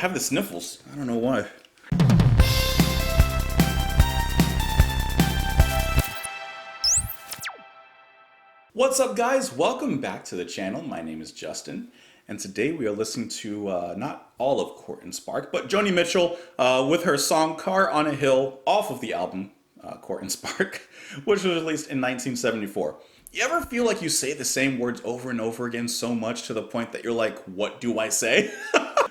have the sniffles. I don't know why. What's up, guys? Welcome back to the channel. My name is Justin, and today we are listening to not all of Court and Spark, but Joni Mitchell with her song Car on a Hill off of the album Court and Spark, which was released in 1974. You ever feel like you say the same words over and over again so much to the point that you're like, what do I say?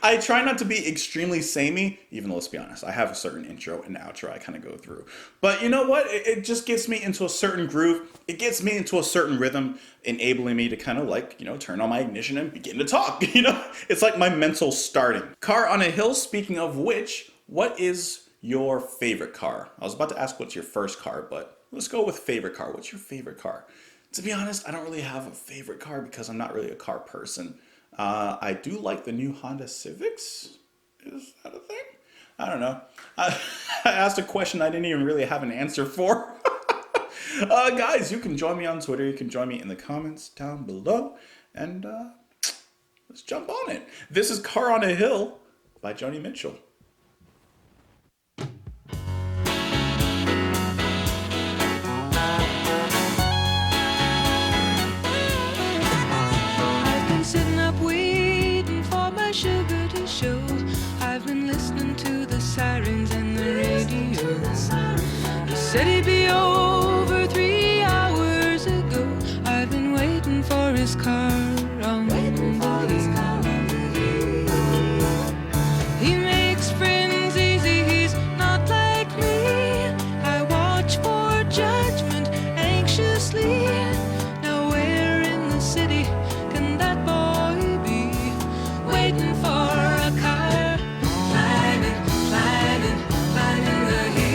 I try not to be extremely samey, even though, let's be honest, I have a certain intro and outro I kind of go through. But you know what? It just gets me into a certain groove. It gets me into a certain rhythm, enabling me to kind of like, turn on my ignition and begin to talk. It's like my mental starting. Car on a Hill, speaking of which, what is your favorite car? I was about to ask what's your first car, but let's go with favorite car. What's your favorite car? To be honest, I don't really have a favorite car because I'm not really a car person. I do like the new Honda Civics. Is that a thing? I don't know. I asked a question I didn't even really have an answer for. Guys, you can join me on Twitter. You can join me in the comments down below. And let's jump on it. This is Car on a Hill by Joni Mitchell. Sugar to show. I've been listening to the sirens and the radio. He said he'd be over 3 hours ago. I've been waiting for his car on the hill. He makes friends easy, he's not like me. I watch for judgment anxiously. Now where in the city can that boy be? Waiting for a car, climbing the hill.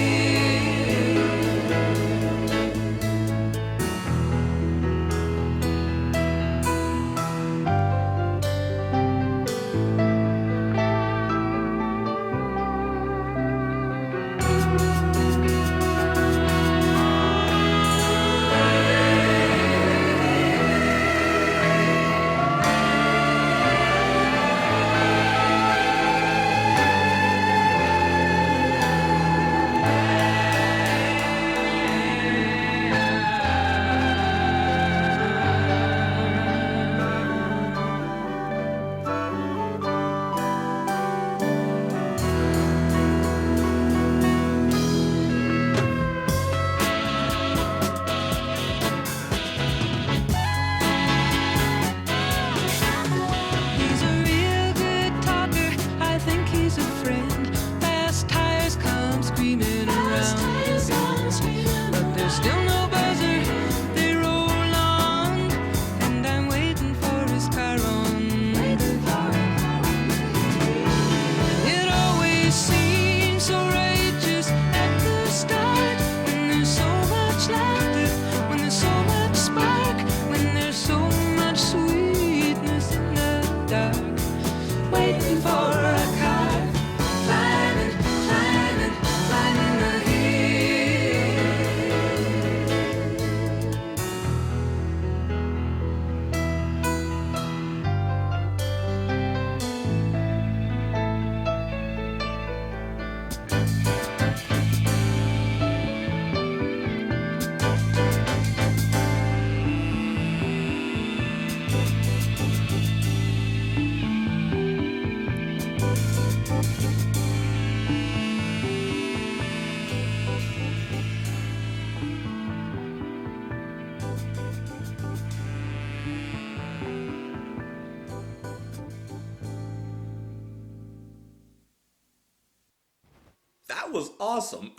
That was awesome.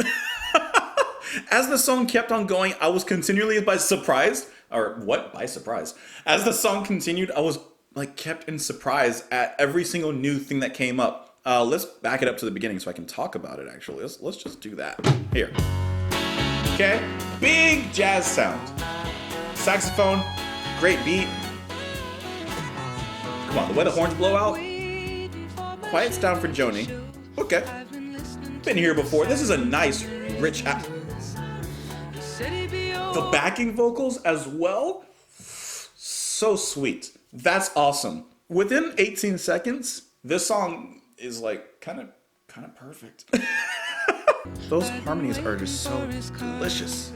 As the song kept on going, I was continually by surprised, or what? By surprise. As the song continued, I was like kept in surprise at every single new thing that came up. Let's back it up to the beginning so I can talk about it. Actually, let's just do that here. Okay, big jazz sound, saxophone, great beat. Come on, the way the horns blow out. Quiets down for Joni. Okay. Been here before. This is a nice, rich. The backing vocals as well. So sweet. That's awesome. Within 18 seconds, this song is like kind of perfect. Those harmonies are just so delicious.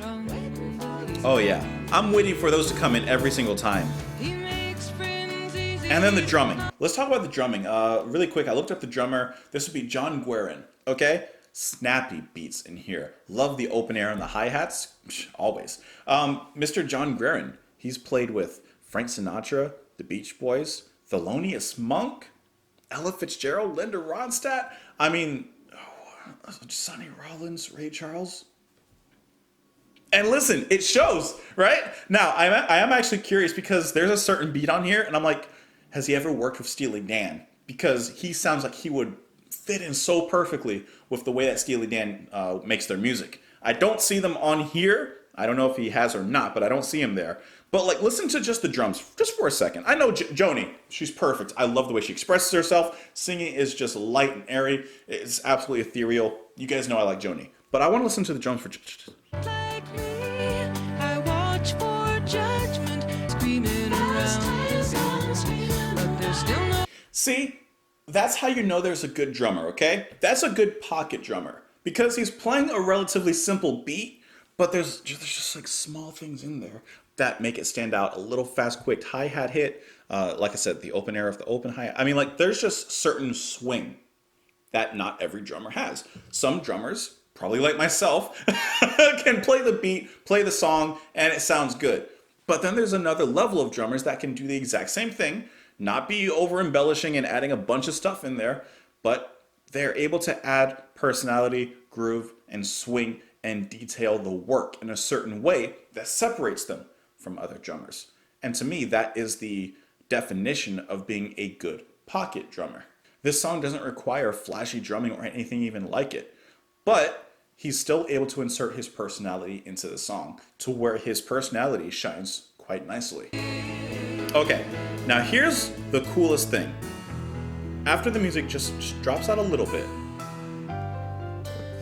Oh yeah, I'm waiting for those to come in every single time. And then the drumming. Let's talk about the drumming. Really quick, I looked up the drummer. This would be John Guerin, okay? Snappy beats in here. Love the open air and the hi-hats. Always. Mr. John Guerin, he's played with Frank Sinatra, the Beach Boys, Thelonious Monk, Ella Fitzgerald, Linda Ronstadt. I mean, Sonny Rollins, Ray Charles. And listen, it shows, right? Now, I am actually curious because there's a certain beat on here, and I'm like, has he ever worked with Steely Dan? Because he sounds like he would fit in so perfectly with the way that Steely Dan makes their music. I don't see them on here. I don't know if he has or not, but I don't see him there. But like, listen to just the drums, just for a second. I know Joni, she's perfect. I love the way she expresses herself. Singing is just light and airy. It's absolutely ethereal. You guys know I like Joni. But I want to listen to the drums for just... Like me, I watch for judgment, screaming around, but there's still no... See, that's how you know there's a good drummer, okay? That's a good pocket drummer. Because he's playing a relatively simple beat, but there's just like small things in there that make it stand out. A little fast, quick hi-hat hit. Like I said, the open air of the open hi-hat. I mean, like, there's just certain swing that not every drummer has. Some drummers, probably like myself, can play the beat, play the song, and it sounds good. But then there's another level of drummers that can do the exact same thing, not be over embellishing and adding a bunch of stuff in there, but they're able to add personality, groove, and swing and detail the work in a certain way that separates them from other drummers. And to me, that is the definition of being a good pocket drummer. This song doesn't require flashy drumming or anything even like it, but he's still able to insert his personality into the song to where his personality shines quite nicely. Okay, now here's the coolest thing. After the music just drops out a little bit.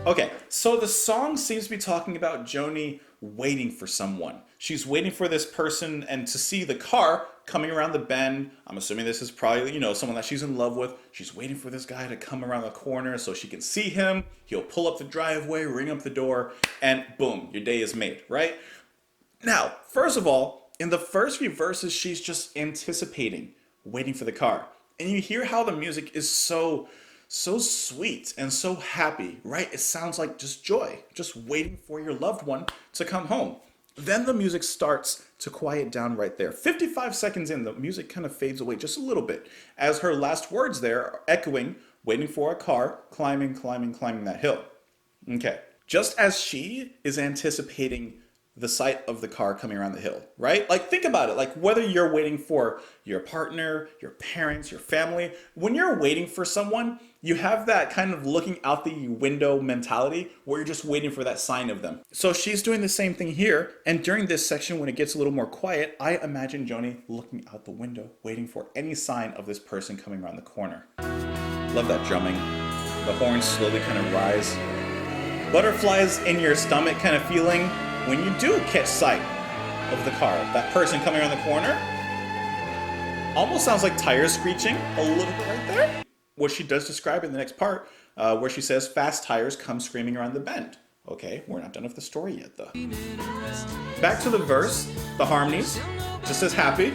Okay, so the song seems to be talking about Joni waiting for someone. She's waiting for this person and to see the car coming around the bend. I'm assuming this is probably, someone that she's in love with. She's waiting for this guy to come around the corner so she can see him. He'll pull up the driveway, ring up the door, and boom, your day is made, right? Now, first of all, in the first few verses, she's just anticipating, waiting for the car. And you hear how the music is so sweet and so happy, right? It sounds like just joy, just waiting for your loved one to come home. Then the music starts to quiet down right there. 55 seconds in, the music kind of fades away just a little bit as her last words there are echoing, waiting for a car, climbing that hill. Okay. Just as she is anticipating the sight of the car coming around the hill, right? Like, think about it. Like, whether you're waiting for your partner, your parents, your family, when you're waiting for someone, you have that kind of looking out the window mentality where you're just waiting for that sign of them. So she's doing the same thing here. And during this section, when it gets a little more quiet, I imagine Joni looking out the window, waiting for any sign of this person coming around the corner. Love that drumming. The horns slowly kind of rise. Butterflies in your stomach kind of feeling when you do catch sight of the car, that person coming around the corner. Almost sounds like tires screeching a little bit right there. What she does describe in the next part, where she says, fast tires come screaming around the bend. Okay, we're not done with the story yet though. Back to the verse, the harmonies, just as happy.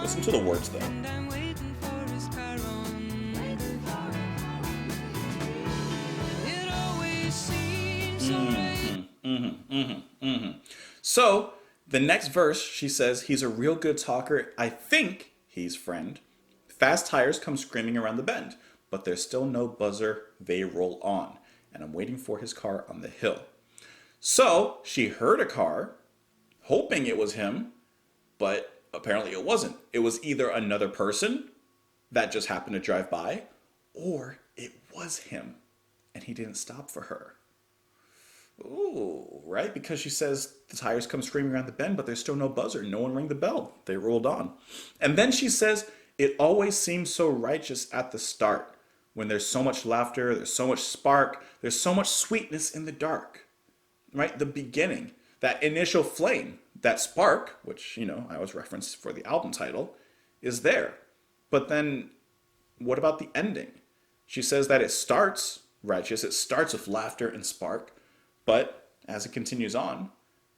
Listen to the words though. So, the next verse, she says, he's a real good talker. I think he's friend. Fast tires come screaming around the bend, but there's still no buzzer. They roll on, and I'm waiting for his car on the hill. So, she heard a car, hoping it was him, but apparently it wasn't. It was either another person that just happened to drive by, or it was him, and he didn't stop for her. Ooh, right? Because she says the tires come screaming around the bend, but there's still no buzzer. No one rang the bell. They rolled on. And then she says, it always seems so righteous at the start. When there's so much laughter, there's so much spark, there's so much sweetness in the dark. Right? The beginning, that initial flame, that spark, which, I was referenced for the album title, is there. But then what about the ending? She says that it starts righteous, it starts with laughter and spark, but as it continues on,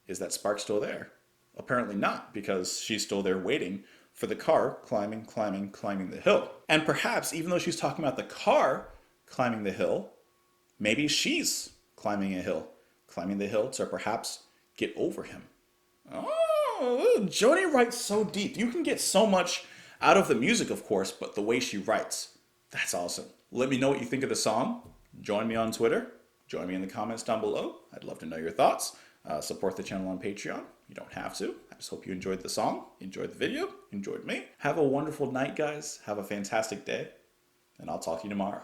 is that spark still there? Apparently not, because she's still there waiting for the car climbing, climbing, climbing the hill. And perhaps, even though she's talking about the car climbing the hill, maybe she's climbing a hill, climbing the hill to perhaps get over him. Oh, Joni writes so deep. You can get so much out of the music, of course, but the way she writes, that's awesome. Let me know what you think of the song. Join me on Twitter. Join me in the comments down below. I'd love to know your thoughts. Support the channel on Patreon. You don't have to. I just hope you enjoyed the song, enjoyed the video, enjoyed me. Have a wonderful night, guys. Have a fantastic day, and I'll talk to you tomorrow.